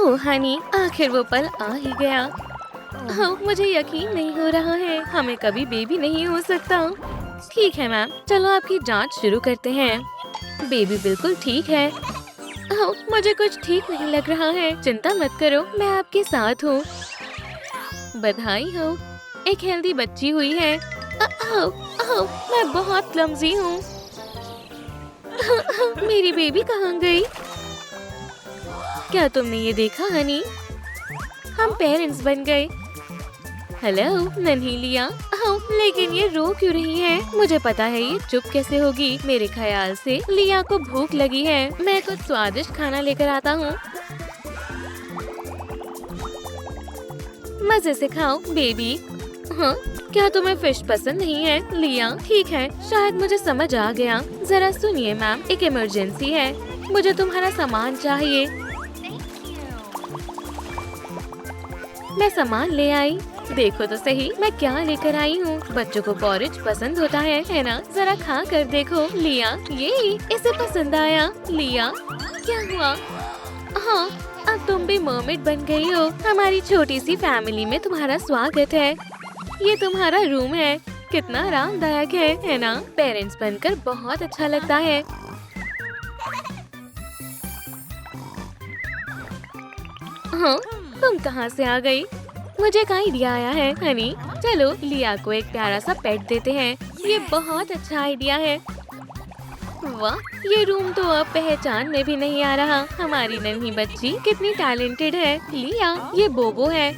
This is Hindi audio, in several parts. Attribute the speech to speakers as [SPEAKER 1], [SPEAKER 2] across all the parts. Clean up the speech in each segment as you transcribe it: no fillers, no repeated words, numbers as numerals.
[SPEAKER 1] ओह हनी, आखिर वो पल आ ही गया। हाँ, मुझे यकीन नहीं हो रहा है, हमें कभी बेबी नहीं हो सकता। ठीक है मैम, चलो आपकी जांच शुरू करते हैं। बेबी बिल्कुल ठीक है। हाँ, मुझे कुछ ठीक नहीं लग रहा है। चिंता मत करो, मैं आपके साथ हूँ। बधाई हो, एक हेल्दी बच्ची हुई है। मैं बहुत क्लमजी हूँ। मेरी बेबी कहाँ गई? क्या तुमने ये देखा हनी? हम पेरेंट्स बन गए। हेलो नन्ही लिया। लेकिन ये रो क्यों रही है? मुझे पता है ये चुप कैसे होगी। मेरे ख्याल से लिया को भूख लगी है। मैं कुछ स्वादिष्ट खाना लेकर आता हूँ। मजे से खाओ बेबी। हाँ, क्या तुम्हें फिश पसंद नहीं है लिया? ठीक है, शायद मुझे समझ आ गया। जरा सुनिए मैम, एक इमरजेंसी है। मुझे तुम्हारा सामान चाहिए। मैं सामान ले आई। देखो तो सही मैं क्या लेकर आई हूँ। बच्चों को पॉरेज पसंद होता है ना? जरा खा कर देखो लिया। ये इसे पसंद आया। लिया, क्या हुआ? हाँ, अब तुम भी मर्मेड बन गई हो। हमारी छोटी सी फैमिली में तुम्हारा स्वागत है। ये तुम्हारा रूम है। कितना आरामदायक है ना? पेरेंट्स बनकर बहुत अच्छा लगता है। हाँ, तुम कहाँ से आ गई? मुझे एक आइडिया आया है हनी। चलो लिया को एक प्यारा सा पेट देते हैं। ये बहुत अच्छा आइडिया है। वाह, ये रूम तो अब पहचान में भी नहीं आ रहा। हमारी नन्ही बच्ची कितनी टैलेंटेड है। लिया, ये बोबो है।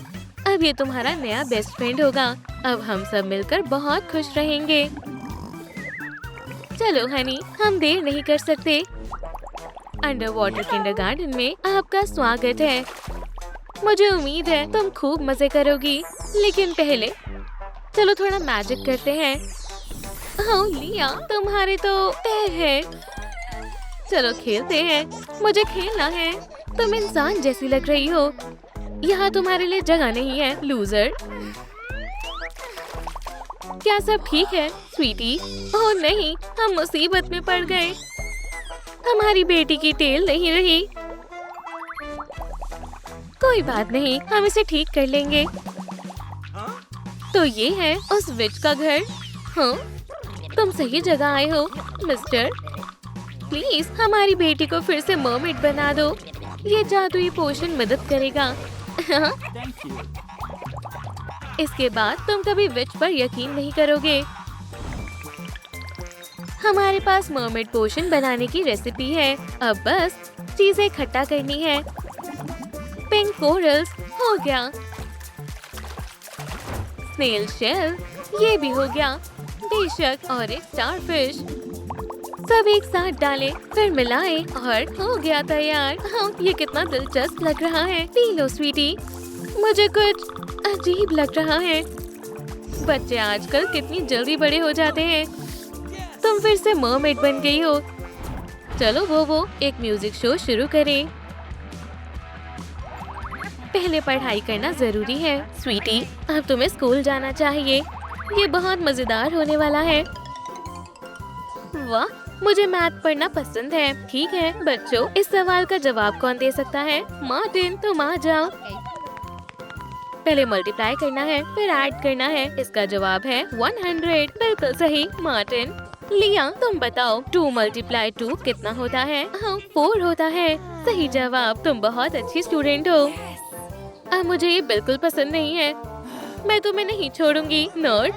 [SPEAKER 1] अब ये तुम्हारा नया बेस्ट फ्रेंड होगा। अब हम सब मिलकर बहुत खुश रहेंगे। चलो हनी, हम देर नहीं कर सकते। अंडर वाटर किंडरगार्टन में आपका स्वागत है। मुझे उम्मीद है तुम खूब मजे करोगी। लेकिन पहले चलो थोड़ा मैजिक करते हैं। हाँ लिया, तुम्हारे तो पैर है। चलो खेलते हैं। मुझे खेलना है। तुम इंसान जैसी लग रही हो। यहाँ तुम्हारे लिए जगह नहीं है लूजर। क्या सब ठीक है स्वीटी? ओह नहीं, हम मुसीबत में पड़ गए। हमारी बेटी की टेल नहीं रही। कोई बात नहीं, हम इसे ठीक कर लेंगे। तो ये है उस विच का घर। हाँ, तुम सही जगह आए हो मिस्टर। प्लीज हमारी बेटी को फिर से मर्मेड बना दो। ये जादुई पोशन मदद करेगा। इसके बाद तुम कभी विच पर यकीन नहीं करोगे। हमारे पास मर्मेड पोशन बनाने की रेसिपी है। अब बस चीजें इकट्ठा करनी है। पिंक कोरल्स हो गया। स्नेल शेल ये भी हो गया। बेशक, और एक स्टारफिश। सब एक साथ डालें, फिर मिलाएं और हो गया तैयार। हाँ, ये कितना दिलचस्प लग रहा है। P low Sweety. मुझे कुछ अजीब लग रहा है। बच्चे आजकल कितनी जल्दी बड़े हो जाते हैं। तुम फिर से मर्मेड बन गई हो। चलो वो एक म्यूजिक शो शुरू करें। पहले पढ़ाई करना जरूरी है स्वीटी। अब तुम्हें स्कूल जाना चाहिए। ये बहुत मजेदार होने वाला है। वाह, मुझे मैथ पढ़ना पसंद है। ठीक है बच्चों, इस सवाल का जवाब कौन दे सकता है? मार्टिन, तुम आ जाओ। पहले मल्टीप्लाई करना है, फिर ऐड करना है। इसका जवाब है 100। बिल्कुल सही मार्टिन। लिया, तुम बताओ 2 × 2 कितना होता है? हाँ, 4 होता है। सही जवाब। तुम बहुत अच्छी स्टूडेंट हो। अब मुझे ये बिल्कुल पसंद नहीं है। मैं तुम्हें नहीं छोड़ूंगी नर्ड।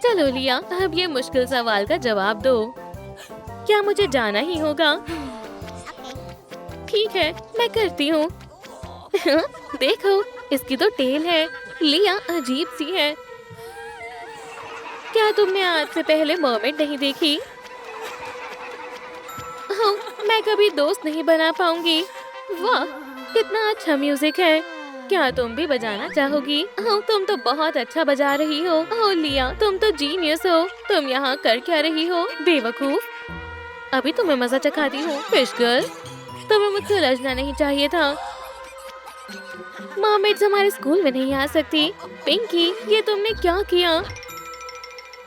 [SPEAKER 1] चलो लिया, अब ये मुश्किल सवाल का जवाब दो। क्या मुझे जाना ही होगा? ठीक है, मैं करती हूँ। देखो, इसकी तो टेल है। लिया, अजीब सी है। क्या तुमने आज से पहले मर्मेड नहीं देखी? हाँ, मैं कभी दोस्त नहीं बना पाऊंगी। वाह, कितना अच्छा म्यूजिक है। क्या तुम भी बजाना चाहोगी? हाँ, तुम तो बहुत अच्छा बजा रही हो। ओह लिया, तुम तो जीनियस हो। तुम यहाँ कर क्या रही हो बेवकूफ? अभी तुम्हें मजा चखाती हूँ फिश गर्ल। तुम्हें मुझसे लड़ना नहीं चाहिए था। मर्मेड्स हमारे स्कूल में नहीं आ सकती। पिंकी, ये तुमने क्या किया?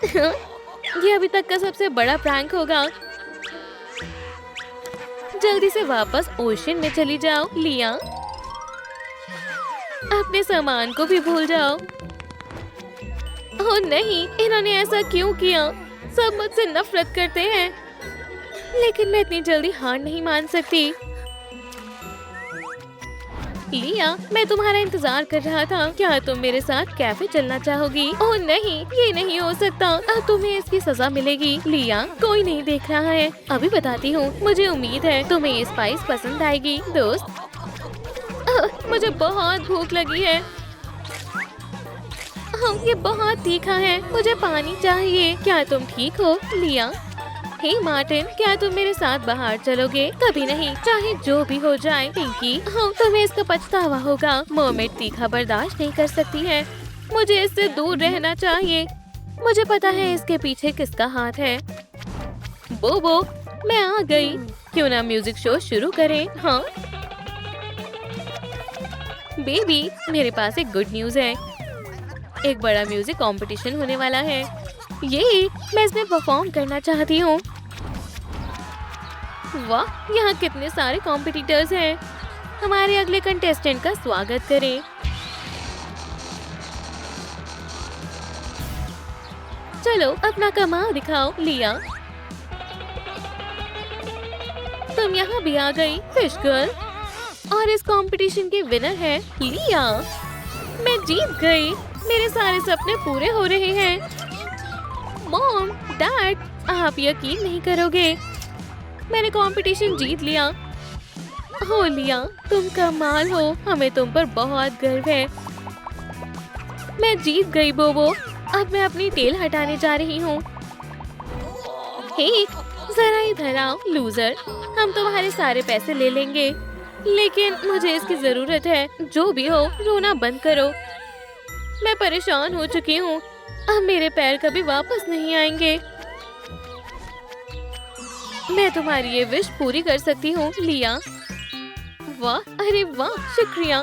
[SPEAKER 1] ये अभी तक का सबसे बड़ा प्रैंक होगा। जल्दी से वापस ओशन में चली जाओ लिया। अपने सामान को भी भूल जाओ। ओह नहीं, इन्होंने ऐसा क्यों किया? सब मुझसे नफरत करते हैं, लेकिन मैं इतनी जल्दी हार नहीं मान सकती। लिया, मैं तुम्हारा इंतजार कर रहा था। क्या तुम मेरे साथ कैफे चलना चाहोगी? ओह नहीं, ये नहीं हो सकता। अब तुम्हें इसकी सजा मिलेगी। लिया, कोई नहीं देख रहा है। अभी बताती हूँ। मुझे उम्मीद है तुम्हें ये स्पाइस पसंद आएगी। दोस्त, मुझे बहुत भूख लगी है। ये बहुत तीखा है। मुझे पानी चाहिए। क्या तुम ठीक हो? लिया, हे मार्टिन, क्या तुम मेरे साथ बाहर चलोगे? कभी नहीं, चाहे जो भी हो जाए। पिंकी, तुम्हें इसका पछतावा होगा। मर्मेड तीखा बर्दाश्त नहीं कर सकती है। मुझे इससे दूर रहना चाहिए। मुझे पता है इसके पीछे किसका हाथ है। बोबो, मैं आ गई। क्यों ना म्यूजिक शो शुरू करें? हाँ बेबी, मेरे पास एक गुड न्यूज है। एक बड़ा म्यूजिक कंपटीशन होने वाला है। ये मैं इसमें परफॉर्म करना चाहती हूँ। वाह, यहाँ कितने सारे कॉम्पिटिटर्स हैं। हमारे अगले कंटेस्टेंट का स्वागत करें। चलो अपना कमाल दिखाओ। लिया, तुम यहाँ भी आ गई। फिश गर्ल, और इस कंपटीशन के विनर है लिया। मैं जीत गई। मेरे सारे सपने पूरे हो रहे हैं। मॉम, डैड, आप यकीन नहीं करोगे, मैंने कंपटीशन जीत लिया। हो लिया, तुम कमाल हो। हमें तुम पर बहुत गर्व है। मैं जीत गई बोबो। अब मैं अपनी टेल हटाने जा रही हूँ। हे, जरा इधर आओ लूजर। हम तुम्हारे सारे पैसे ले लेंगे, लेकिन मुझे इसकी जरूरत है। जो भी हो, रोना बंद करो। मैं परेशान हो चुकी हूँ। अब मेरे पैर कभी वापस नहीं आएंगे। मैं तुम्हारी ये विश पूरी कर सकती हूँ। लिया, वाह, अरे वाह, शुक्रिया।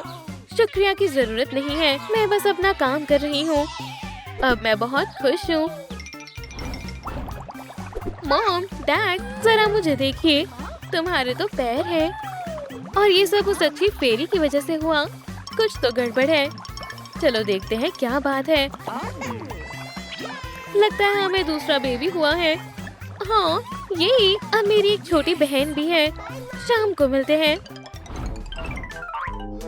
[SPEAKER 1] शुक्रिया की जरूरत नहीं है। मैं बस अपना काम कर रही हूँ। अब मैं बहुत खुश हूँ। मॉम, डैड, जरा मुझे देखिए। तुम्हारे तो पैर हैं, और ये सब उस अच्छी फेरी की वजह से हुआ। कुछ तो गड़बड़ है। चलो देखते हैं क्या बात है। लगता है हमें दूसरा बेबी हुआ है। हाँ, यही। अब मेरी एक छोटी बहन भी है। शाम को मिलते हैं।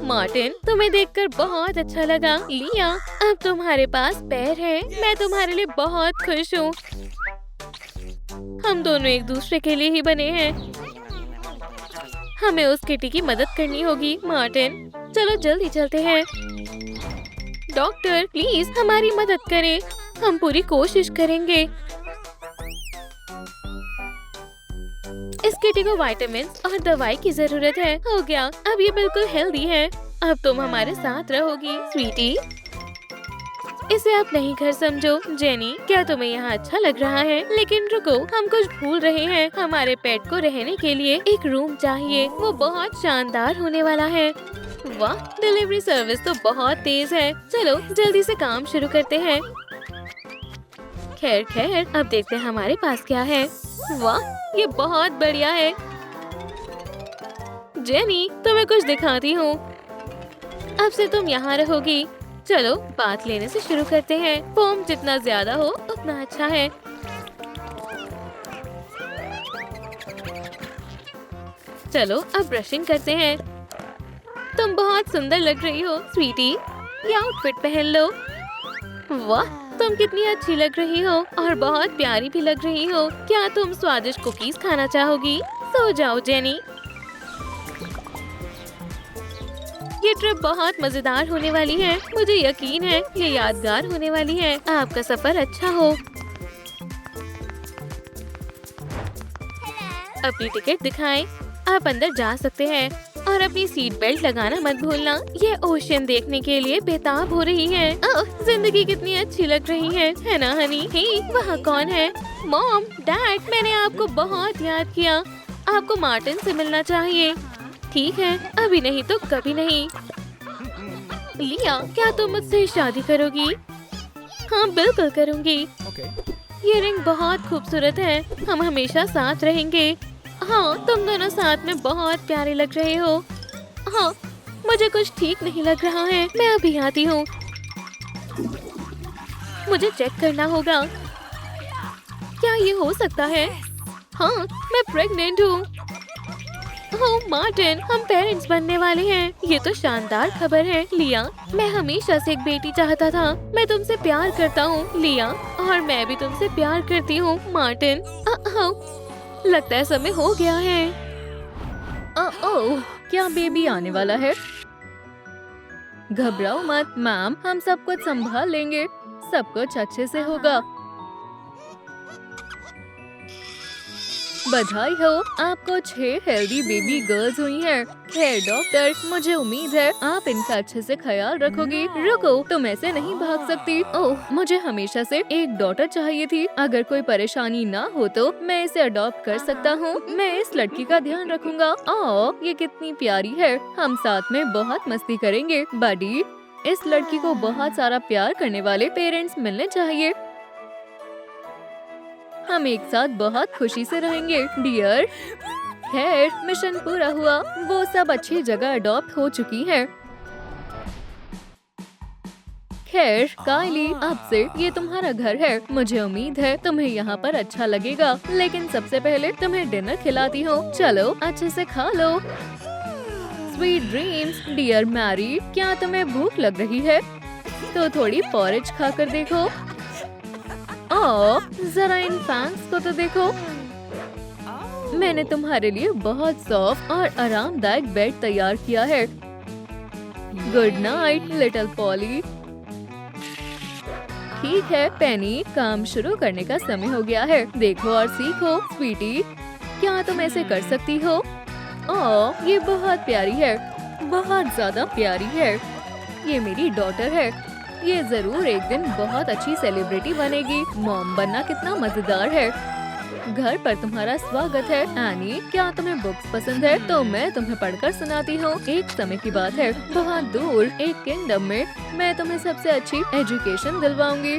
[SPEAKER 1] मार्टिन, तुम्हें देखकर बहुत अच्छा लगा। लिया, अब तुम्हारे पास पैर है। मैं तुम्हारे लिए बहुत खुश हूँ। हम दोनों एक दूसरे के लिए ही बने हैं। हमें उस किटी की मदद करनी होगी। मार्टिन, चलो जल्दी चलते हैं। डॉक्टर, प्लीज हमारी मदद करें। हम पूरी कोशिश करेंगे। इस किटी को विटामिन और दवाई की जरूरत है। हो गया, अब ये बिल्कुल हेल्दी है। अब तुम हमारे साथ रहोगी स्वीटी। इसे आप नहीं घर समझो। जेनी, क्या तुम्हें यहाँ अच्छा लग रहा है? लेकिन रुको, हम कुछ भूल रहे हैं। हमारे पेट को रहने के लिए एक रूम चाहिए। वो बहुत शानदार होने वाला है। वाह, डिलीवरी सर्विस तो बहुत तेज है। चलो जल्दी से काम शुरू करते हैं। खैर खैर, अब देखते हैं हमारे पास क्या है। वाह, ये बहुत बढ़िया है। जेनी, तुम्हें कुछ दिखाती हूँ। अब से तुम यहाँ रहोगी। चलो बात लेने से शुरू करते हैं। फोम जितना ज्यादा हो उतना अच्छा है। चलो अब ब्रशिंग करते हैं। तुम बहुत सुंदर लग रही हो स्वीटी। ये आउटफिट पहन लो। वाह, तुम कितनी अच्छी लग रही हो और बहुत प्यारी भी लग रही हो। क्या तुम स्वादिष्ट कुकीज खाना चाहोगी? सो जाओ जेनी। ये ट्रिप बहुत मजेदार होने वाली है। मुझे यकीन है ये यादगार होने वाली है। आपका सफर अच्छा हो। अपनी टिकट दिखाएं। आप अंदर जा सकते हैं और अपनी सीट बेल्ट लगाना मत भूलना। ये ओशन देखने के लिए बेताब हो रही है। ओह, जिंदगी कितनी अच्छी लग रही है ना हनी? हे, वहाँ कौन है? मॉम, डैड, मैंने आपको बहुत याद किया। आपको मार्टिन से मिलना चाहिए। ठीक है, अभी नहीं तो कभी नहीं। लिया, क्या तुम मुझसे शादी करोगी? हाँ, बिल्कुल करूँगी। ये रिंग बहुत खूबसूरत है। हम हमेशा साथ रहेंगे। हाँ, तुम दोनों साथ में बहुत प्यारे लग रहे हो। हाँ, मुझे कुछ ठीक नहीं लग रहा है। मैं अभी आती हूँ। मुझे चेक करना होगा। क्या ये हो सकता है? हाँ, मैं प्रेग्नेंट हूँ। ओह मार्टिन, हम पेरेंट्स बनने वाले हैं। ये तो शानदार खबर है। लिया, मैं हमेशा से एक बेटी चाहता था। मैं तुमसे प्यार करता हूँ लिया, और मैं भी तुमसे प्यार करती हूँ मार्टिन। लगता है समय हो गया है।
[SPEAKER 2] ओह, क्या बेबी आने वाला है? घबराओ मत मैम, हम सब कुछ संभाल लेंगे। सब कुछ अच्छे से होगा। बधाई हो, आपको 6 हेल्दी बेबी गर्ल्स हुई हैं। खैर डॉक्टर, मुझे उम्मीद है आप इनका अच्छे से ख्याल रखोगी। रुको, तुम ऐसे नहीं भाग सकती। ओह, मुझे हमेशा से एक डॉटर चाहिए थी। अगर कोई परेशानी ना हो तो मैं इसे अडॉप्ट कर सकता हूँ। मैं इस लड़की का ध्यान रखूंगा। ओह, ये कितनी प्यारी है। हम साथ में बहुत मस्ती करेंगे। बडी, इस लड़की को बहुत सारा प्यार करने वाले पेरेंट्स मिलने चाहिए। हम एक साथ बहुत खुशी से रहेंगे डियर। खैर, मिशन पूरा हुआ। वो सब अच्छी जगह अडॉप्ट हो चुकी हैं। खैर कायली, अब से ये तुम्हारा घर है। मुझे उम्मीद है तुम्हें यहाँ पर अच्छा लगेगा। लेकिन सबसे पहले तुम्हें डिनर खिलाती हूँ। चलो अच्छे से खा लो। Sweet dreams dear Mary. क्या तुम्हें भूख लग रही है? तो थोड़ी पॉरेज खाकर देखो। ओह, जरा इन फैंस को तो देखो। मैंने तुम्हारे लिए बहुत सॉफ्ट और आरामदायक बेड तैयार किया है। Good night little poly. ठीक है पेनी, काम शुरू करने का समय हो गया है। देखो और सीखो स्वीटी। क्या तुम ऐसे कर सकती हो? ओह, ये बहुत प्यारी है। बहुत ज्यादा प्यारी है। ये मेरी डॉटर है। ये जरूर एक दिन बहुत अच्छी सेलिब्रिटी बनेगी। मॉम बनना कितना मजेदार है। घर पर तुम्हारा स्वागत है एनी। क्या तुम्हें बुक्स पसंद है? तो मैं तुम्हें पढ़कर सुनाती हूँ। एक समय की बात है, बहुत दूर एक किंगडम में मैं तुम्हें सबसे अच्छी एजुकेशन दिलवाऊंगी।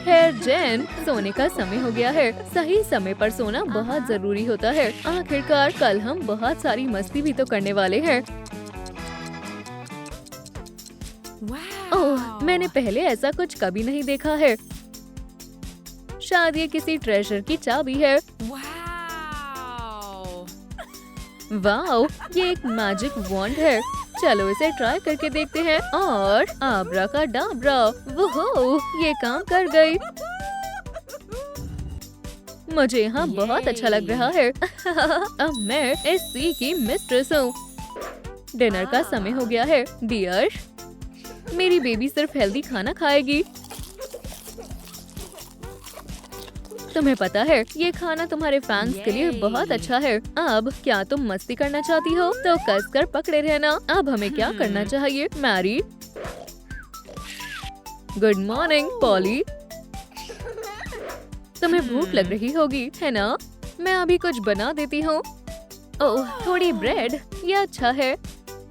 [SPEAKER 2] खैर जेन, सोने का समय हो गया है। सही समय पर सोना बहुत जरूरी होता है। आखिरकार कल हम बहुत सारी मस्ती भी तो करने वाले हैं। ओह, मैंने पहले ऐसा कुछ कभी नहीं देखा है। शायद ये किसी ट्रेजर की चाबी है। वाओ, ये एक मैजिक वॉन्ड है। चलो इसे ट्राई करके देखते हैं। और आब्राकाडाब्रा, वोहो, ये काम कर गई। मुझे यहाँ बहुत अच्छा लग रहा है। अब मैं इस सी की मिस्ट्रेस हूँ। डिनर का समय हो गया है डियर। मेरी बेबी सिर्फ हेल्दी खाना खाएगी। तुम्हें पता है ये खाना तुम्हारे फैंस के लिए बहुत अच्छा है। अब क्या तुम मस्ती करना चाहती हो? तो कसकर पकड़े रहना। अब हमें क्या करना चाहिए मैरी? Good morning poly. तुम्हें भूख लग रही होगी है ना? मैं अभी कुछ बना देती हूँ। ओह, थोड़ी ब्रेड, ये अच्छा है।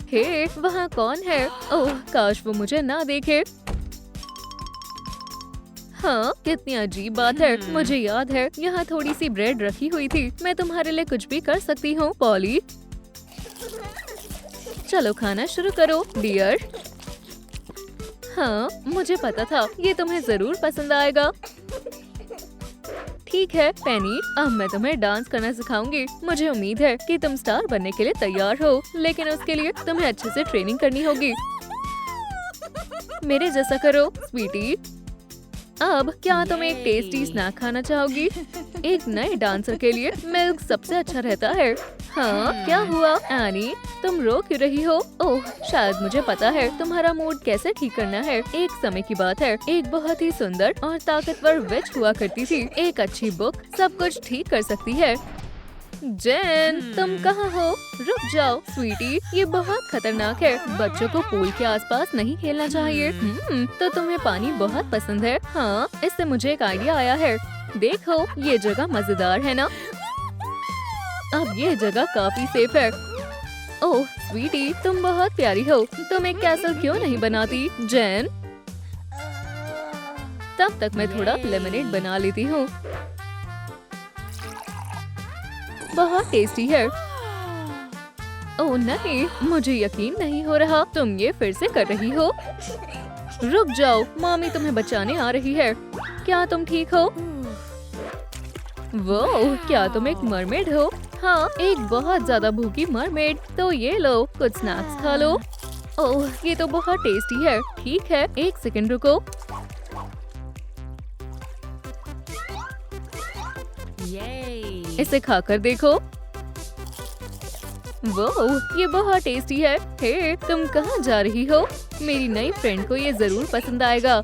[SPEAKER 2] हे, वहाँ कौन है? ओह, काश वो मुझे ना देखे। हाँ, कितनी अजीब बात है। मुझे याद है यहाँ थोड़ी सी ब्रेड रखी हुई थी। मैं तुम्हारे लिए कुछ भी कर सकती हूँ पॉली। चलो खाना शुरू करो डियर। हाँ, मुझे पता था ये तुम्हें जरूर पसंद आएगा। ठीक है पेनी, अब मैं तुम्हें डांस करना सिखाऊंगी। मुझे उम्मीद है कि तुम स्टार बनने के लिए तैयार हो, लेकिन उसके लिए तुम्हें अच्छे से ट्रेनिंग करनी होगी। मेरे जैसा करो स्वीटी। अब क्या तुम एक टेस्टी स्नैक खाना चाहोगी? एक नए डांसर के लिए मिल्क सबसे अच्छा रहता है। हाँ, क्या हुआ एनी? तुम रो क्यों रही हो? ओह, शायद मुझे पता है तुम्हारा मूड कैसे ठीक करना है। एक समय की बात है, एक बहुत ही सुंदर और ताकतवर विच हुआ करती थी। एक अच्छी बुक सब कुछ ठीक कर सकती है। जेन, तुम कहाँ हो? रुक जाओ स्वीटी, ये बहुत खतरनाक है। बच्चों को पूल के आसपास नहीं खेलना चाहिए। तो तुम्हें पानी बहुत पसंद है? हाँ, इससे मुझे एक आइडिया आया है। देखो, ये जगह मजेदार है ना? अब ये जगह काफी सेफ है। ओह स्वीटी, तुम बहुत प्यारी हो। तुम एक कैसल क्यों नहीं बनाती जेन? तब तक मैं थोड़ा लेमनेड बना लेती हूँ। बहुत टेस्टी है। ओह नहीं, मुझे यकीन नहीं हो रहा, तुम ये फिर से कर रही हो। रुक जाओ, मम्मी तुम्हें बचाने आ रही है। क्या तुम ठीक हो? वो क्या तुम एक मरमेड हो? हाँ, एक बहुत ज्यादा भूखी मरमेड। तो ये लो, कुछ स्नैक्स खा लो। ओह, ये तो बहुत टेस्टी है। ठीक है, एक सेकंड रुको। इसे खाकर देखो। वो ये बहुत टेस्टी है। हे, तुम कहाँ जा रही हो? मेरी नई फ्रेंड को ये जरूर पसंद आएगा।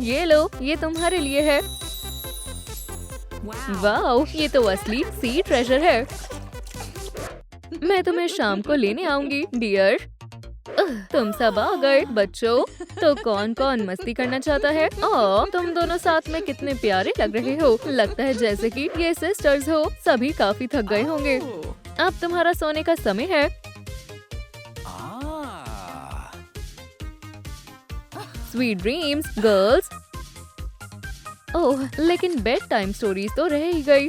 [SPEAKER 2] ये लो, ये तुम्हारे लिए है। वाओ, ये तो असली सी ट्रेजर है। मैं तुम्हें शाम को लेने आऊंगी, डियर। तुम सब आ गए बच्चों। तो कौन कौन मस्ती करना चाहता है? ओह, तुम दोनों साथ में कितने प्यारे लग रहे हो। लगता है जैसे कि ये सिस्टर्स हो। सभी काफी थक गए होंगे। अब तुम्हारा सोने का समय है। Sweet dreams girls. ओह, लेकिन बेड टाइम स्टोरीज तो रह ही गई।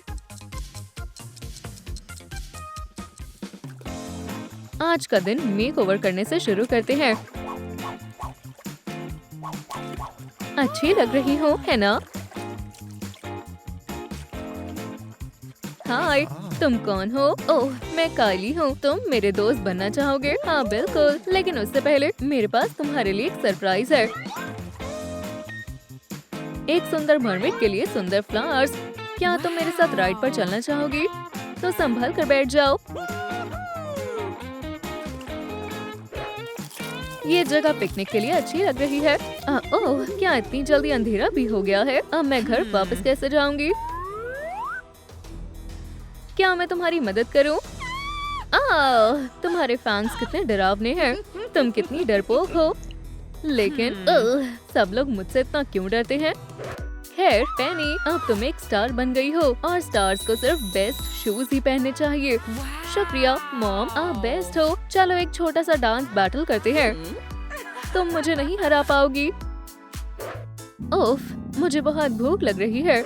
[SPEAKER 2] आज का दिन मेक ओवर करने से शुरू करते हैं। अच्छी लग रही हो, है ना? हाय, तुम कौन हो? ओह, मैं कायली हूँ। तुम मेरे दोस्त बनना चाहोगे? हाँ बिल्कुल, लेकिन उससे पहले मेरे पास तुम्हारे लिए एक सरप्राइज है। एक सुंदर मरमेड के लिए सुंदर फ्लावर्स। क्या तुम मेरे साथ राइड पर चलना चाहोगी? तो संभल कर बैठ जाओ। ये जगह पिकनिक के लिए अच्छी लग रही है। ओह, क्या इतनी जल्दी अंधेरा भी हो गया है? अब मैं घर वापस कैसे जाऊंगी? क्या मैं तुम्हारी मदद करूं? तुम्हारे फैंस कितने डरावने हैं। तुम कितनी डरपोक हो। लेकिन सब लोग मुझसे इतना क्यों डरते हैं? खैर पेनी, अब तुम एक स्टार बन गई हो और स्टार्स को सिर्फ बेस्ट शूज ही पहनने चाहिए। शुक्रिया मॉम, आप बेस्ट हो। चलो एक छोटा सा डांस बैटल करते हैं। तुम मुझे नहीं हरा पाओगी। ओफ, मुझे बहुत भूख लग रही है।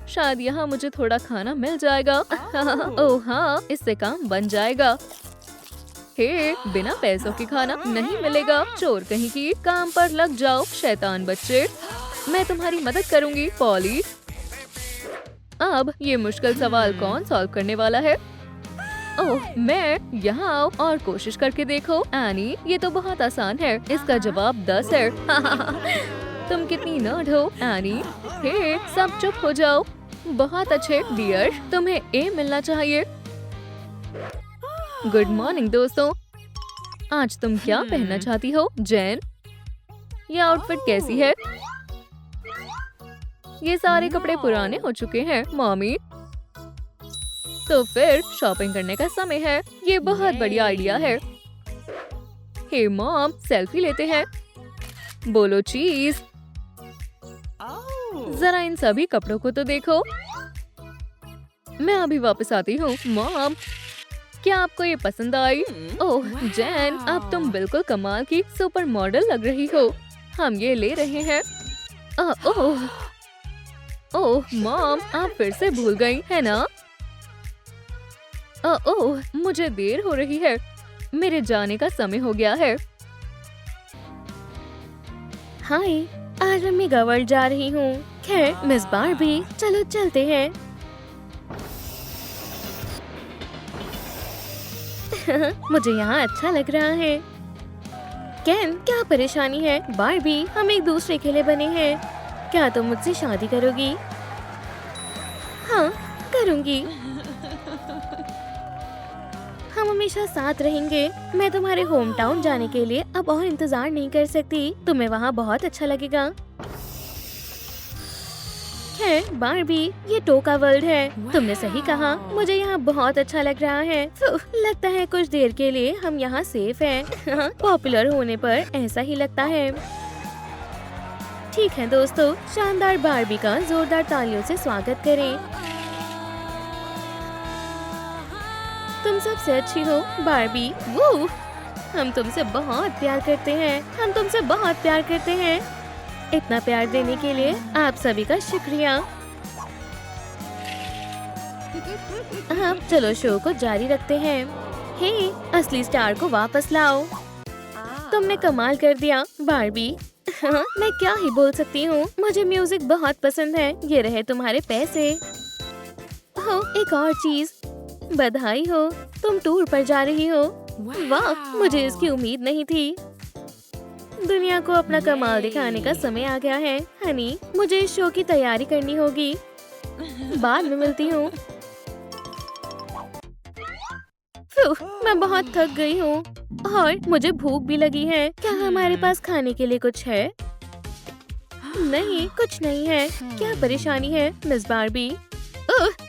[SPEAKER 2] शायद यहाँ मुझे थोड़ा खाना मिल जाएगा। ओह हाँ, इससे काम बन जाएगा। हे, बिना पैसों के खाना नहीं मिलेगा। चोर कहीं की, काम पर लग जाओ शैतान बच्चे। मैं तुम्हारी मदद करूंगी पॉली। अब ये मुश्किल सवाल कौन सॉल्व करने वाला है? ओह, मैं। यहाँ आओ और कोशिश करके देखो। एनी, ये तो बहुत आसान है। इसका जवाब 10 है। तुम कितनी नर्ड हो एनी। हे, सब चुप हो जाओ। बहुत अच्छे डियर, तुम्हें ए मिलना चाहिए। गुड मॉर्निंग दोस्तों। आज तुम क्या पहनना चाहती हो जेन? ये आउटफिट कैसी है? ये सारे कपड़े पुराने हो चुके हैं मॉमी। तो फिर शॉपिंग करने का समय है। ये बहुत बढ़िया आइडिया है। हे मॉम, सेल्फी लेते हैं। बोलो चीज। जरा इन सभी कपड़ों को तो देखो। मैं अभी वापस आती हूँ मॉम। क्या आपको ये पसंद आई? ओह जैन, अब तुम बिल्कुल कमाल की सुपर मॉडल लग रही हो। हम ये ले रहे हैं। ओह मॉम, आप फिर से भूल गई है ना? ओह, मुझे देर हो रही है। मेरे जाने का समय हो गया है।
[SPEAKER 1] हाय, आज मैं मेगा वर्ल्ड जा रही हूँ। खैर मिस बारबी, चलो चलते हैं। मुझे यहाँ अच्छा लग रहा है। केन, क्या परेशानी है? बारबी, हम एक दूसरे के लिए बने हैं। क्या तुम मुझसे शादी करोगी? हाँ, करूँगी। हम हमेशा साथ रहेंगे। मैं तुम्हारे होम टाउन जाने के लिए अब और इंतजार नहीं कर सकती। तुम्हें वहाँ बहुत अच्छा लगेगा। खैर बारबी, ये टोका वर्ल्ड है। तुमने सही कहा, मुझे यहाँ बहुत अच्छा लग रहा है। लगता है कुछ देर के लिए हम यहाँ सेफ हैं। पॉपुलर होने पर ऐसा ही लगता है। ठीक है दोस्तों, शानदार बारबी का जोरदार तालियों से स्वागत करें। तुम सबसे अच्छी हो बारबी। वो हम तुमसे बहुत प्यार करते हैं। हम तुमसे बहुत प्यार करते हैं। इतना प्यार देने के लिए आप सभी का शुक्रिया। अब चलो शो को जारी रखते हैं। हे, असली स्टार को वापस लाओ। तुमने कमाल कर दिया बार्बी। मैं क्या ही बोल सकती हूँ, मुझे म्यूजिक बहुत पसंद है। ये रहे तुम्हारे पैसे। हो, एक और चीज, बधाई हो, तुम टूर पर जा रही हो। वाह, मुझे इसकी उम्मीद नहीं थी। दुनिया को अपना कमाल दिखाने का समय आ गया है हनी। मुझे इस शो की तैयारी करनी होगी। बाद में मिलती हूँ। मैं बहुत थक गई हूँ और मुझे भूख भी लगी है। क्या हमारे पास खाने के लिए कुछ है? नहीं, कुछ नहीं है। क्या परेशानी है मिस बार्बी?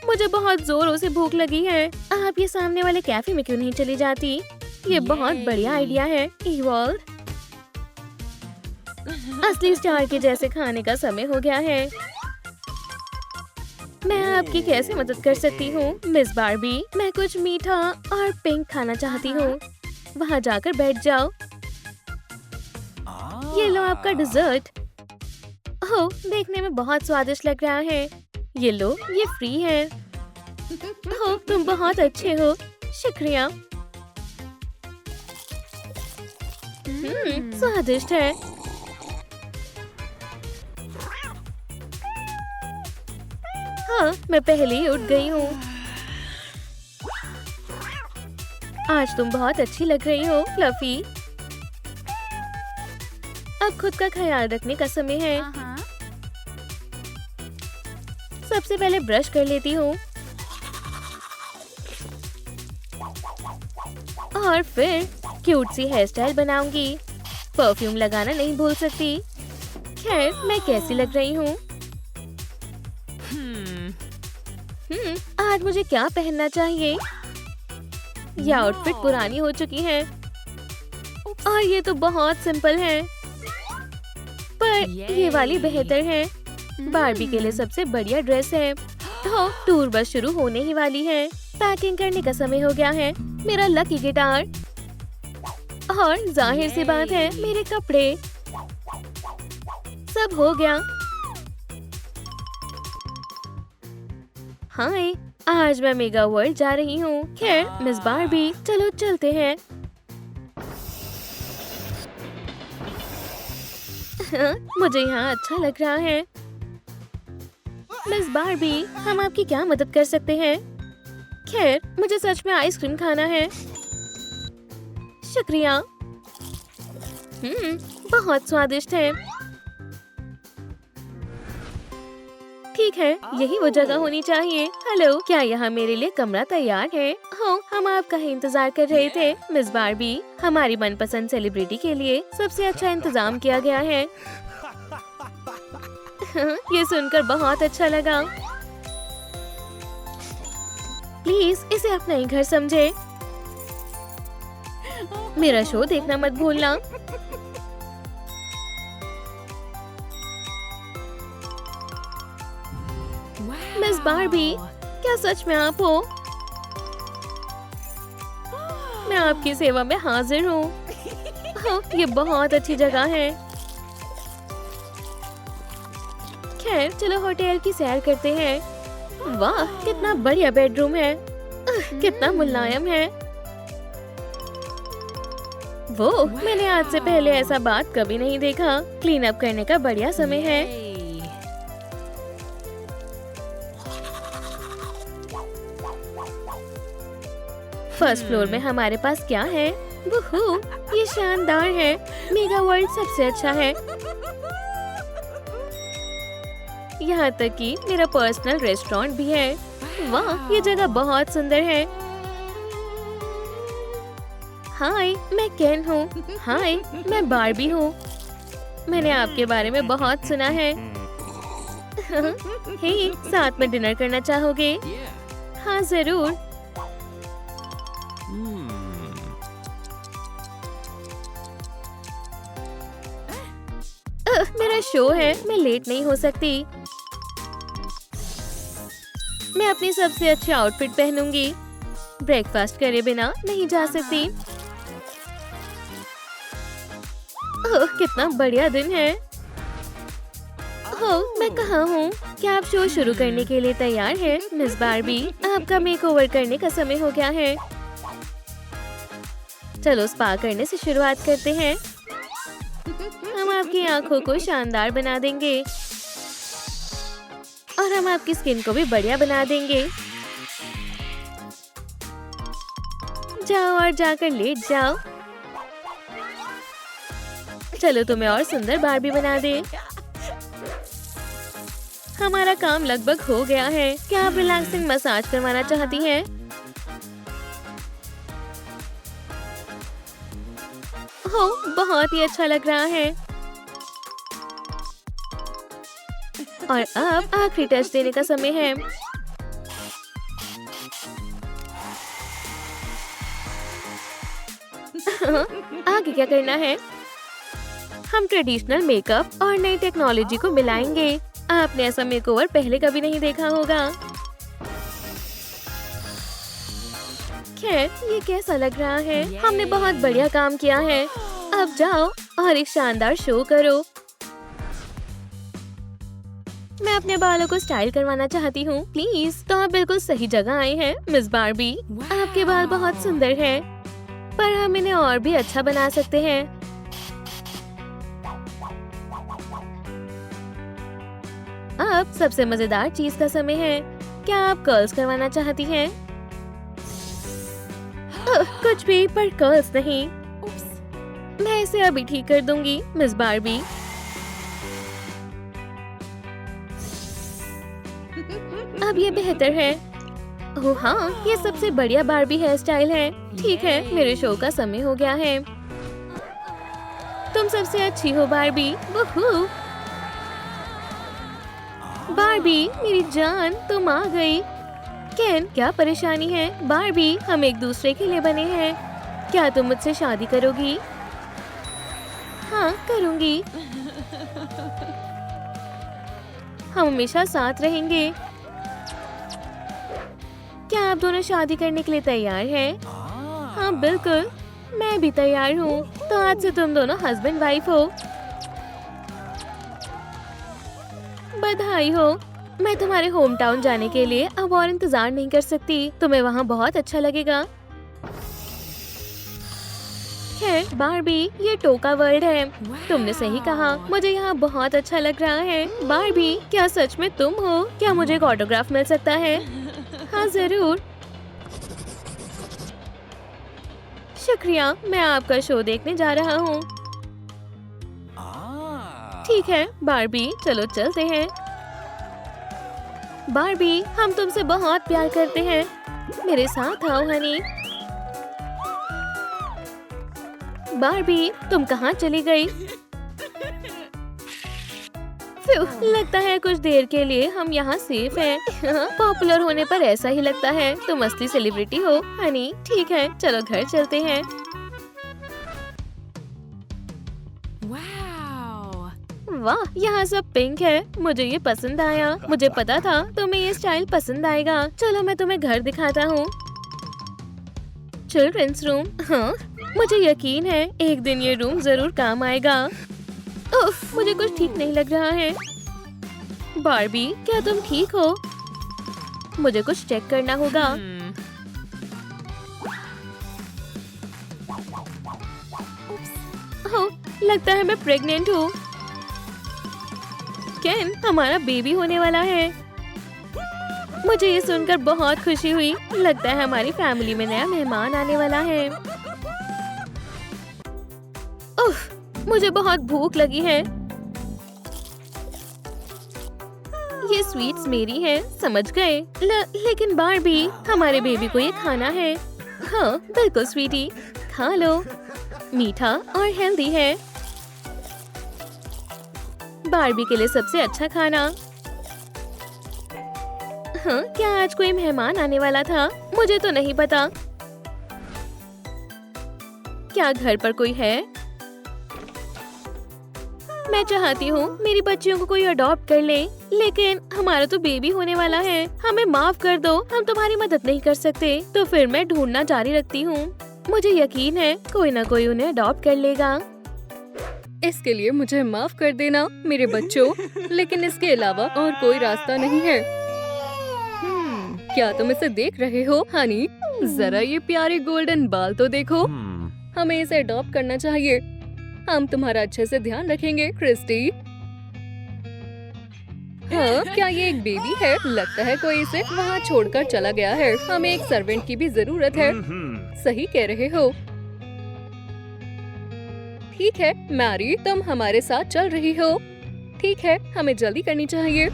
[SPEAKER 1] मुझे बहुत जोरों से भूख लगी है। आप ये सामने वाले कैफे में क्यों नहीं चली जाती? ये बहुत बढ़िया आइडिया है इवॉल्व। असली स्टार के जैसे खाने का समय हो गया है। मैं आपकी कैसे मदद कर सकती हूँ मिस बार्बी? मैं कुछ मीठा और पिंक खाना चाहती हूँ। वहाँ जाकर बैठ जाओ। ये लो आपका डिजर्ट। ओह, देखने में बहुत स्वादिष्ट लग रहा है। ये लो, ये फ्री है। ओह, तुम बहुत अच्छे हो, शुक्रिया। स्वादिष्ट है। हाँ, मैं पहले ही उठ गई हूँ। आज तुम बहुत अच्छी लग रही हो फ्लफी। अब खुद का ख्याल रखने का समय है। सबसे पहले ब्रश कर लेती हूँ और फिर क्यूट सी हेयर स्टाइल बनाऊंगी। परफ्यूम लगाना नहीं भूल सकती। खैर, मैं कैसी लग रही हूँ? आज मुझे क्या पहनना चाहिए? ये आउटफिट पुरानी हो चुकी है और ये तो बहुत सिंपल है, पर ये वाली बेहतर है। बार्बी के लिए सबसे बढ़िया ड्रेस है। हो, टूर बस शुरू होने ही वाली है। पैकिंग करने का समय हो गया है। मेरा लकी गिटार और जाहिर सी बात है मेरे कपड़े। सब हो गया। हाय, आज मैं मेगा वर्ल्ड जा रही हूँ। खैर मिस बार्बी, चलो चलते हैं। मुझे यहाँ अच्छा लग रहा है। मिस बार्बी, हम आपकी क्या मदद कर सकते हैं? खैर, मुझे सच में आइसक्रीम खाना है। शुक्रिया। बहुत स्वादिष्ट है। ठीक है, यही वो जगह होनी चाहिए। हेलो, क्या यहाँ मेरे लिए कमरा तैयार है? हो, हम आपका ही इंतजार कर रहे थे मिस बार्बी। हमारी मनपसंद सेलिब्रिटी के लिए सबसे अच्छा इंतजाम किया गया है। ये सुनकर बहुत अच्छा लगा। प्लीज इसे अपना ही घर समझे। मेरा शो देखना मत भूलना। मिस बार्बी, क्या सच में आप हो? मैं आपकी सेवा में हाजिर हूँ। ये बहुत अच्छी जगह है। खैर, चलो होटल की सैर करते हैं। वाह, कितना बढ़िया बेडरूम है। कितना मुलायम है। वो, मैंने आज से पहले ऐसा बात कभी नहीं देखा। क्लीन अप करने का बढ़िया समय है। फर्स्ट फ्लोर में हमारे पास क्या है? वुहू, ये शानदार है। मेगा वर्ल्ड सबसे अच्छा है। यहाँ तक कि मेरा पर्सनल रेस्टोरेंट भी है। वाह, ये जगह बहुत सुंदर है। हाय, मैं केन हूँ। हाय, मैं बार्बी हूँ। मैंने आपके बारे में बहुत सुना है। हे, साथ में डिनर करना चाहोगे? हाँ, जरूर। मेरा शो है, मैं लेट नहीं हो सकती। मैं अपनी सबसे अच्छी आउटफिट पहनूंगी। ब्रेकफास्ट करे बिना नहीं जा सकती। ओह, कितना बढ़िया दिन है। ओह, मैं कहाँ हूँ? क्या आप शो शुरू करने के लिए तैयार हैं मिस बार्बी? आपका मेकओवर करने का समय हो गया है। चलो स्पा करने से शुरुआत करते हैं। हम आपकी आंखों को शानदार बना देंगे और हम आपकी स्किन को भी बढ़िया बना देंगे। जाओ और जाकर लेट जाओ। चलो तुम्हें और सुंदर बार्बी बना दे। हमारा काम लगभग हो गया है। क्या आप रिलैक्सिंग मसाज करवाना चाहती हैं? हो, बहुत ही अच्छा लग रहा है। और अब आखिरी टच देने का समय है। आगे क्या करना है? हम ट्रेडिशनल मेकअप और नई टेक्नोलॉजी को मिलाएंगे। आपने ऐसा मेकओवर पहले कभी नहीं देखा होगा। खैर, ये कैसा लग रहा है? हमने बहुत बढ़िया काम किया है। अब जाओ और एक शानदार शो करो। मैं अपने बालों को स्टाइल करवाना चाहती हूँ। प्लीज। तो आप बिल्कुल सही जगह आए हैं मिस बार्बी। आपके बाल बहुत सुंदर हैं, पर हम इन्हें और भी अच्छा बना सकते हैं। अब सबसे मजेदार चीज का समय है। क्या आप कर्ल्स करवाना चाहती हैं? कुछ भी, पर कर्ल्स नहीं। मैं इसे अभी ठीक कर दूंगी मिस बार्बी। अब ये बेहतर है। ओह हाँ, ये सबसे बढ़िया बार्बी हेयर स्टाइल है। ठीक है, मेरे शो का समय हो गया है। तुम सबसे अच्छी हो बार्बी। वूहू। बार्बी मेरी जान, तुम आ गई। केन, क्या परेशानी है? बार्बी, हम एक दूसरे के लिए बने हैं। क्या तुम मुझसे शादी करोगी? हाँ, करूंगी। हम हमेशा साथ रहेंगे। क्या आप दोनों शादी करने के लिए तैयार हैं? हाँ बिल्कुल, मैं भी तैयार हूँ। तो आज से तुम दोनों हस्बैंड वाइफ हो। बधाई हो। मैं तुम्हारे होम टाउन जाने के लिए अब और इंतजार नहीं कर सकती। तुम्हें वहाँ बहुत अच्छा लगेगा। खैर बार्बी, ये टोका वर्ल्ड है। तुमने सही कहा, मुझे यहाँ बहुत अच्छा लग रहा है। बार्बी, क्या सच में तुम हो? क्या मुझे एक ऑटोग्राफ मिल सकता है? हाँ जरूर। शुक्रिया, मैं आपका शो देखने जा रहा हूँ। ठीक है बार्बी, चलो चलते हैं। बार्बी, हम तुमसे बहुत प्यार करते हैं। मेरे साथ आओ हनी। बार्बी, तुम कहाँ चली गई? लगता है कुछ देर के लिए हम यहाँ सेफ हैं। पॉपुलर होने पर ऐसा ही लगता है। तुम असली सेलिब्रिटी हो हनी। ठीक है, चलो घर चलते हैं। वाह, यहाँ सब पिंक है। मुझे ये पसंद आया। मुझे पता था तुम्हें ये स्टाइल पसंद आएगा। चलो मैं तुम्हें घर दिखाता हूँ। Children's room. हाँ, मुझे यकीन है एक दिन ये रूम जरूर काम आएगा। उफ, मुझे कुछ ठीक नहीं लग रहा है। बार्बी, क्या तुम ठीक हो? मुझे कुछ चेक करना होगा। ओह, लगता है मैं प्रेग्नेंट हूँ। केन, हमारा बेबी होने वाला है। मुझे ये सुनकर बहुत खुशी हुई। लगता है हमारी फैमिली में नया मेहमान आने वाला है। उफ, मुझे बहुत भूख लगी है। ये स्वीट्स मेरी हैं, समझ गए? लेकिन बार्बी, हमारे बेबी को ये खाना है। हाँ बिल्कुल स्वीटी, खा लो। मीठा और हेल्दी है। बार्बी के लिए सबसे अच्छा खाना। हाँ, क्या आज कोई मेहमान आने वाला था? मुझे तो नहीं पता। क्या घर पर कोई है? मैं चाहती हूँ मेरी बच्चियों को कोई अडॉप्ट कर ले, लेकिन हमारा तो बेबी होने वाला है। हमें माफ कर दो, हम तुम्हारी मदद नहीं कर सकते। तो फिर मैं ढूंढना जारी रखती हूँ। मुझे यकीन है कोई ना कोई उन्हें अडॉप्ट कर लेगा।
[SPEAKER 2] इसके लिए मुझे माफ कर देना मेरे बच्चों, लेकिन इसके अलावा और कोई रास्ता नहीं है। क्या तुम इसे देख रहे हो हनी? जरा ये प्यारे गोल्डन बाल तो देखो। हमें इसे अडॉप्ट करना चाहिए। हम तुम्हारा अच्छे से ध्यान रखेंगे क्रिस्टी। हाँ, क्या ये एक बेबी है? लगता है कोई इसे वहाँ छोड़कर चला गया है। हमें एक सर्वेंट की भी जरूरत है। सही कह रहे हो। ठीक है मैरी, तुम हमारे साथ चल रही हो। ठीक है, हमें जल्दी करनी चाहिए।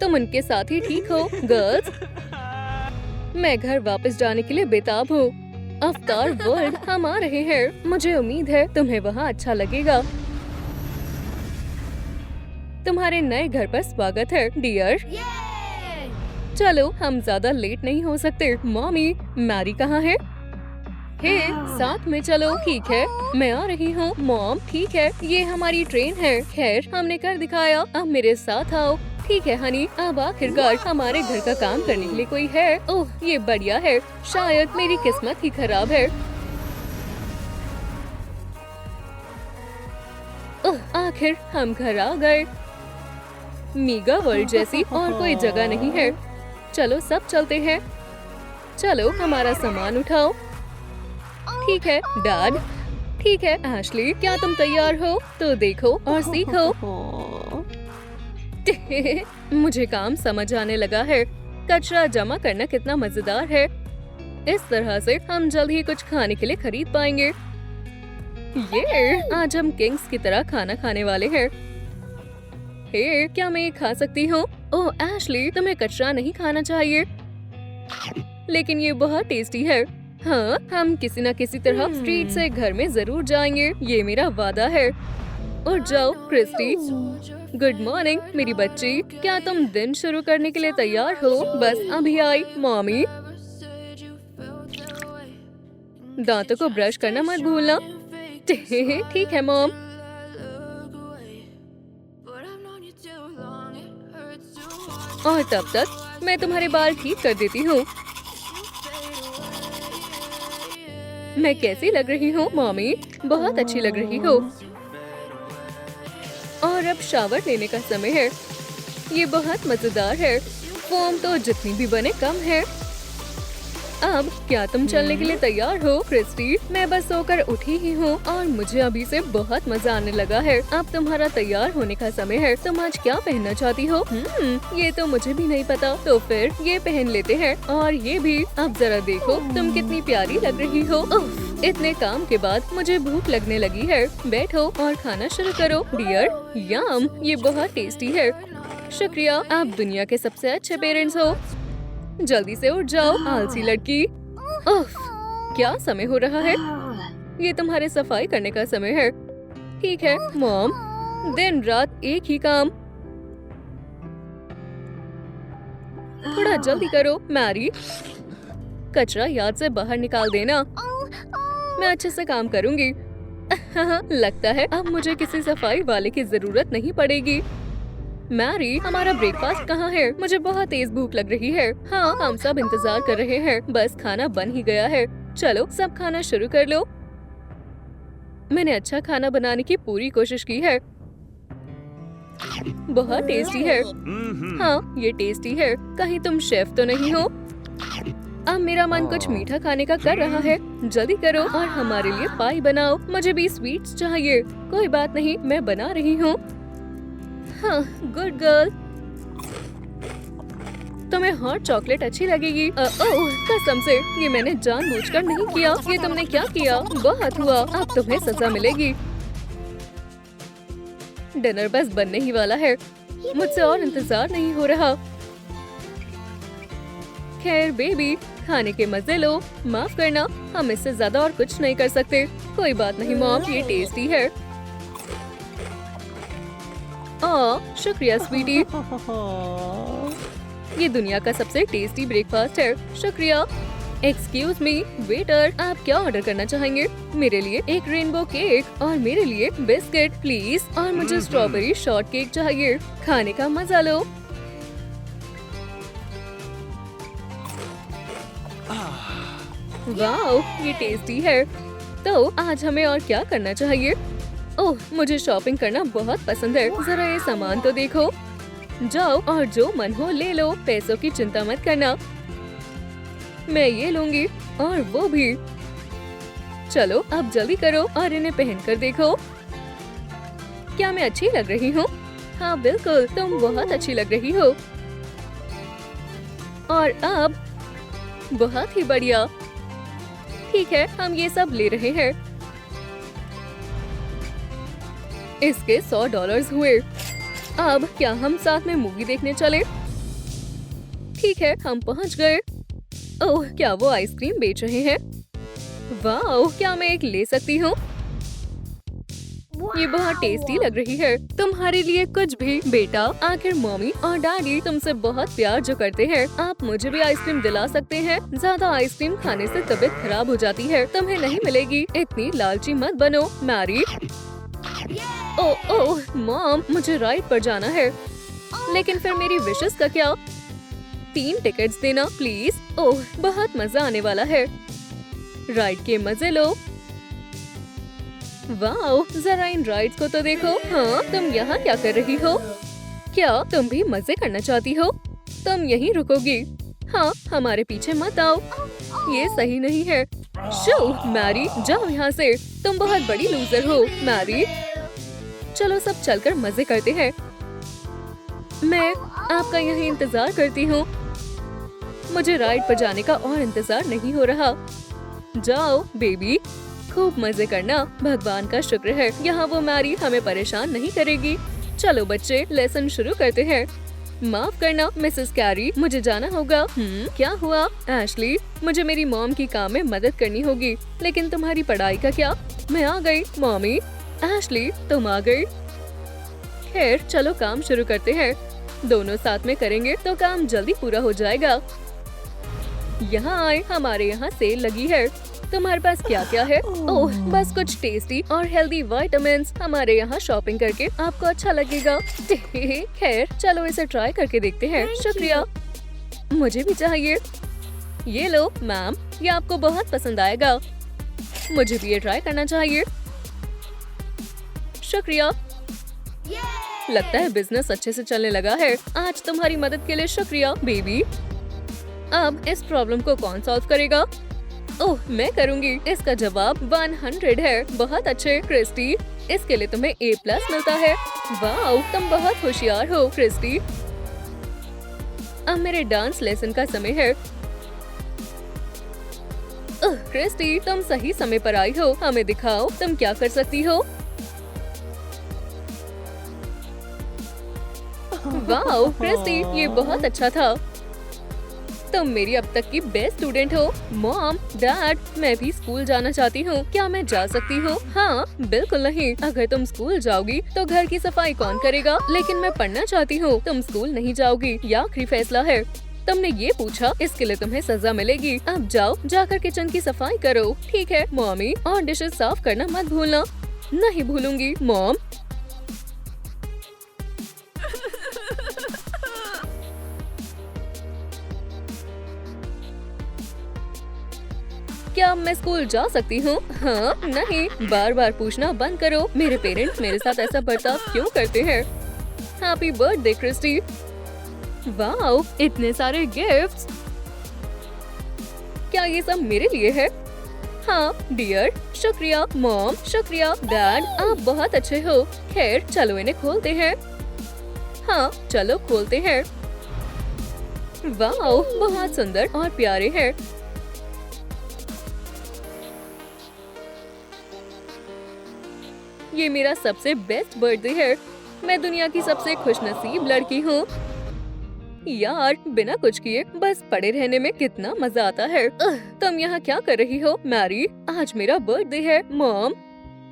[SPEAKER 2] तुम उनके साथ ही ठीक हो गर्ल्स। मैं घर वापस जाने के लिए बेताब हूँ। अवतार वर्ल्ड हम आ रहे हैं। मुझे उम्मीद है तुम्हें वहाँ अच्छा लगेगा। तुम्हारे नए घर पर स्वागत है डियर। चलो, हम ज्यादा लेट नहीं हो सकते। मॉमी, मैरी कहाँ है? हे, साथ में चलो। ठीक है, मैं आ रही हूँ। मॉम, ठीक है, ये हमारी ट्रेन है। खैर, हमने कर दिखाया। अब मेरे साथ आओ। ठीक है हनी, अब आखिरकार हमारे घर का काम करने के लिए कोई है। ओह, ये बढ़िया है। शायद मेरी किस्मत ही खराब है। ओह, आखिर हम घर आ गए। मीगा वर्ल्ड जैसी और कोई जगह नहीं है। चलो सब चलते हैं। चलो, हमारा सामान उठाओ। ठीक है डैड। ठीक है एशली, क्या तुम तैयार हो? तो देखो और सीखो। मुझे काम समझ आने लगा है। कचरा जमा करना कितना मजेदार है। इस तरह से हम जल्द ही कुछ खाने के लिए खरीद पाएंगे। ये आज हम किंग्स की तरह खाना खाने वाले हैं। हे, क्या मैं ये खा सकती हूँ? ओह एशली, तुम्हें कचरा नहीं खाना चाहिए। लेकिन ये बहुत टेस्टी है। हाँ, हम किसी न किसी तरह स्ट्रीट से घर में जरूर जाएंगे। ये मेरा वादा है। उठ जाओ क्रिस्टी। गुड मॉर्निंग मेरी बच्ची। क्या तुम दिन शुरू करने के लिए तैयार हो? बस अभी आई मॉमी। दांतों को ब्रश करना मत भूलना। ठीक है मॉम। और तब तक मैं तुम्हारे बाल ठीक कर देती हूँ। मैं कैसी लग रही हूँ मॉमी? बहुत अच्छी लग रही हो। और अब शावर लेने का समय है। ये बहुत मजेदार है। फोम तो जितनी भी बने कम है। अब क्या तुम चलने के लिए तैयार हो क्रिस्टी? मैं बस सोकर उठी ही हूँ और मुझे अभी से बहुत मजा आने लगा है। अब तुम्हारा तैयार होने का समय है। तुम आज क्या पहनना चाहती हो? ये तो मुझे भी नहीं पता। तो फिर ये पहन लेते हैं और ये भी। अब जरा देखो तुम कितनी प्यारी लग रही हो। इतने काम के बाद मुझे भूख लगने लगी है। बैठो और खाना शुरू करो डियर। यम, ये बहुत टेस्टी है। शुक्रिया, आप दुनिया के सबसे अच्छे पेरेंट्स हो। जल्दी से उठ जाओ आलसी लड़की। उफ, क्या समय हो रहा है? ये तुम्हारे सफाई करने का समय है। ठीक है मॉम, दिन रात एक ही काम। थोड़ा जल्दी करो मैरी। कचरा याद से बाहर निकाल देना। मैं अच्छे से काम करूंगी। लगता है अब मुझे किसी सफाई वाले की जरूरत नहीं पड़ेगी। मैरी, हमारा ब्रेकफास्ट कहाँ है? मुझे बहुत तेज भूख लग रही है। हाँ, हम सब इंतजार कर रहे हैं। बस खाना बन ही गया है। चलो सब खाना शुरू कर लो। मैंने अच्छा खाना बनाने की पूरी कोशिश की है। बहुत टेस्टी है। हाँ, ये टेस्टी है। कहीं तुम शेफ तो नहीं हो? अब मेरा मन कुछ मीठा खाने का कर रहा है। जल्दी करो और हमारे लिए पाई बनाओ। मुझे भी स्वीट्स चाहिए। कोई बात नहीं, मैं बना रही हूँ। हाँ, गुड गर्ल। तुम्हें हॉट चॉकलेट अच्छी लगेगी। ओह, कसम से ये मैंने जानबूझकर नहीं किया। ये तुमने क्या किया? बहुत हुआ। अब तुम्हें सजा मिलेगी। डिनर बस बनने ही वाला है। मुझसे और इंतजार नहीं हो रहा। खैर बेबी, खाने के मजे लो। माफ करना, हम इससे ज्यादा और कुछ नहीं कर सकते। कोई बात नहीं मॉम, ये टेस्टी है। शुक्रिया स्वीटी। ये दुनिया का सबसे टेस्टी ब्रेकफास्ट है। शुक्रिया। एक्सक्यूज मी वेटर, आप क्या ऑर्डर करना चाहेंगे? मेरे लिए एक रेनबो केक और मेरे लिए बिस्किट प्लीज। और मुझे स्ट्रॉबेरी शॉर्ट केक चाहिए। खाने का मजा लो। वाओ, ये टेस्टी है। तो आज हमें और क्या करना चाहिए? ओह, मुझे शॉपिंग करना बहुत पसंद है। जरा ये सामान तो देखो। जाओ और जो मन हो ले लो। पैसों की चिंता मत करना। मैं ये लूंगी और वो भी। चलो अब जल्दी करो और इन्हें पहन कर देखो। क्या मैं अच्छी लग रही हूँ? हाँ बिल्कुल, तुम बहुत अच्छी लग रही हो। और अब बहुत ही बढ़िया। ठीक है, हम ये सब ले रहे हैं। इसके $100 हुए। अब क्या हम साथ में मूवी देखने चले? ठीक है, हम पहुंच गए। ओह, क्या वो आइसक्रीम बेच रहे हैं? वाह, क्या मैं एक ले सकती हूँ? ये बहुत टेस्टी लग रही है। तुम्हारे लिए कुछ भी बेटा। आखिर मम्मी और डैडी तुमसे बहुत प्यार जो करते हैं। आप मुझे भी आइसक्रीम दिला सकते हैं। ज्यादा आइसक्रीम खाने से तबीयत खराब हो जाती है। तुम्हें नहीं मिलेगी। इतनी लालची मत बनो मैरी। ओह मॉम, मुझे राइड पर जाना है। लेकिन फिर मेरी विशेस का क्या? 3 टिकट्स देना प्लीज। ओह, बहुत मजा आने वाला है। राइड के मजे लो। वाह, जरा इन राइड्स को तो देखो। हाँ, तुम यहाँ क्या कर रही हो? क्या तुम भी मजे करना चाहती हो? तुम यहीं रुकोगी? हाँ, हमारे पीछे मत आओ। ये सही नहीं है। शो, मैरी जाओ यहाँ से। तुम बहुत बड़ी लूजर हो मैरी। चलो सब चलकर मजे करते हैं। मैं आपका यहीं इंतजार करती हूँ। मुझे राइड पर जाने का और इंतजार नहीं हो रहा। जाओ बेबी, खूब मजे करना। भगवान का शुक्र है यहाँ वो मैरी हमें परेशान नहीं करेगी। चलो बच्चे, लेसन शुरू करते हैं। माफ करना मिसेस कैरी, मुझे जाना होगा। क्या हुआ? एशली, मुझे मेरी मॉम की काम में मदद करनी होगी। लेकिन तुम्हारी पढ़ाई का क्या? मैं आ गई मॉमी। एशली, तुम आ गई। खैर, चलो काम शुरू करते हैं। दोनों साथ में करेंगे तो काम जल्दी पूरा हो जाएगा। यहाँ आए, हमारे यहाँ सेल लगी है। तुम्हारे पास क्या क्या है? ओह, बस कुछ टेस्टी और हेल्दी विटामिन्स। हमारे यहाँ शॉपिंग करके आपको अच्छा लगेगा। खैर, चलो इसे ट्राई करके देखते हैं। शुक्रिया, मुझे भी चाहिए। ये लो मैम, ये आपको बहुत पसंद आएगा। मुझे भी ये ट्राई करना चाहिए। शुक्रिया। लगता है बिजनेस अच्छे से चलने लगा है। आज तुम्हारी मदद के लिए शुक्रिया बेबी। अब इस प्रॉब्लम को कौन सॉल्व करेगा? ओह, मैं करूंगी। इसका जवाब 100 है। बहुत अच्छे क्रिस्टी, इसके लिए तुम्हें A+ मिलता है। वाह, तुम बहुत होशियार हो क्रिस्टी। अब मेरे डांस लेसन का समय है। क्रिस्टी, तुम सही समय पर आई हो। हमें दिखाओ तुम क्या कर सकती हो। वाह क्रिस्टी, ये बहुत अच्छा था। तुम मेरी अब तक की बेस्ट स्टूडेंट हो। मॉम, डैड, मैं भी स्कूल जाना चाहती हूँ। क्या मैं जा सकती हूँ? हाँ, बिल्कुल नहीं। अगर तुम स्कूल जाओगी तो घर की सफाई कौन करेगा? लेकिन मैं पढ़ना चाहती हूँ। तुम स्कूल नहीं जाओगी, ये आखिरी फैसला है। तुमने ये पूछा, इसके लिए तुम्हें सजा मिलेगी। अब जाओ, जाकर किचन की सफाई करो। ठीक है मॉमी, और डिशेस साफ करना मत भूलना। नहीं भूलूंगी मॉम। क्या मैं स्कूल जा सकती हूँ? हाँ, नहीं, बार बार पूछना बंद करो। मेरे पेरेंट्स मेरे साथ ऐसा बर्ताव क्यों करते हैं? Happy birthday Christie. वाओ, इतने सारे गिफ्ट्स। क्या ये सब मेरे लिए है? हाँ डियर, शुक्रिया मॉम, शुक्रिया डैड, आप बहुत अच्छे हो। खैर, चलो इन्हें खोलते हैं। हाँ, चलो खोलते हैं। वाओ, बहुत सुंदर और प्यारे हैं। ये मेरा सबसे बेस्ट बर्थडे है। मैं दुनिया की सबसे खुशनसीब लड़की हूँ। यार, बिना कुछ किए बस पड़े रहने में कितना मजा आता है। तुम यहाँ क्या कर रही हो मैरी? आज मेरा बर्थडे है मॉम।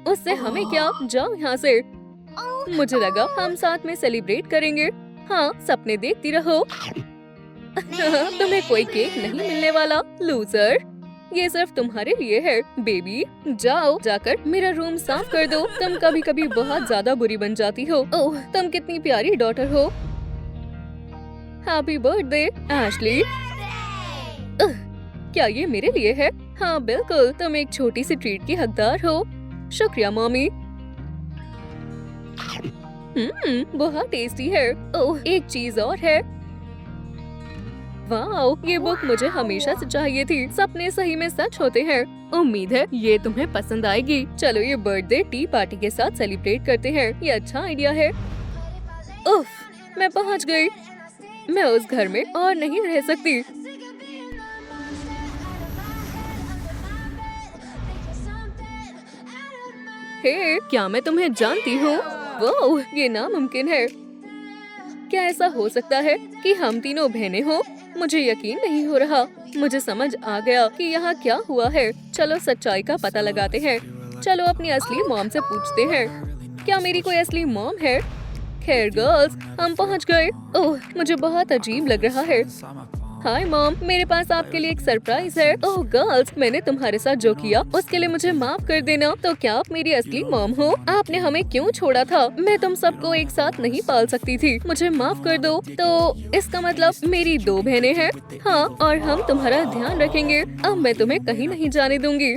[SPEAKER 2] उससे हमें क्या? जाओ यहाँ से। मुझे लगा हम साथ में सेलिब्रेट करेंगे। हाँ, सपने देखती रहो। तुम्हें कोई केक नहीं मिलने वाला लूजर। ये सिर्फ तुम्हारे लिए है बेबी। जाओ, जाकर मेरा रूम साफ कर दो। तुम कभी कभी बहुत ज्यादा बुरी बन जाती हो। ओह, तुम कितनी प्यारी डॉटर हो। Happy birthday Ashley. क्या ये मेरे लिए है? हाँ बिल्कुल, तुम एक छोटी सी ट्रीट की हकदार हो। शुक्रिया मॉमी। बहुत टेस्टी है। ओह, एक चीज और है। वाओ, ये बुक मुझे हमेशा से चाहिए थी। सपने सही में सच होते हैं। उम्मीद है ये तुम्हें पसंद आएगी। चलो ये बर्थडे टी पार्टी के साथ सेलिब्रेट करते हैं। ये अच्छा आइडिया है। उफ, मैं पहुंच गई। मैं उस घर में और नहीं रह सकती। हे, क्या मैं तुम्हें जानती हूँ? वो ये नामुमकिन है। क्या ऐसा हो सकता है कि हम तीनों बहनें हो? मुझे यकीन नहीं हो रहा। मुझे समझ आ गया कि यहाँ क्या हुआ है। चलो सच्चाई का पता लगाते हैं। चलो अपनी असली मॉम से पूछते हैं। क्या मेरी कोई असली मॉम है? खैर गर्ल्स, हम पहुँच गए। ओह, मुझे बहुत अजीब लग रहा है। हाय मॉम, मेरे पास आपके लिए एक सरप्राइज है। ओह गर्ल्स, मैंने तुम्हारे साथ जो किया उसके लिए मुझे माफ कर देना। तो क्या आप मेरी असली मॉम हो? आपने हमें क्यों छोड़ा था? मैं तुम सबको एक साथ नहीं पाल सकती थी। मुझे माफ कर दो। तो इसका मतलब मेरी 2 बहनें हैं। हाँ, और हम तुम्हारा ध्यान रखेंगे। अब मैं तुम्हें कहीं नहीं जाने दूंगी।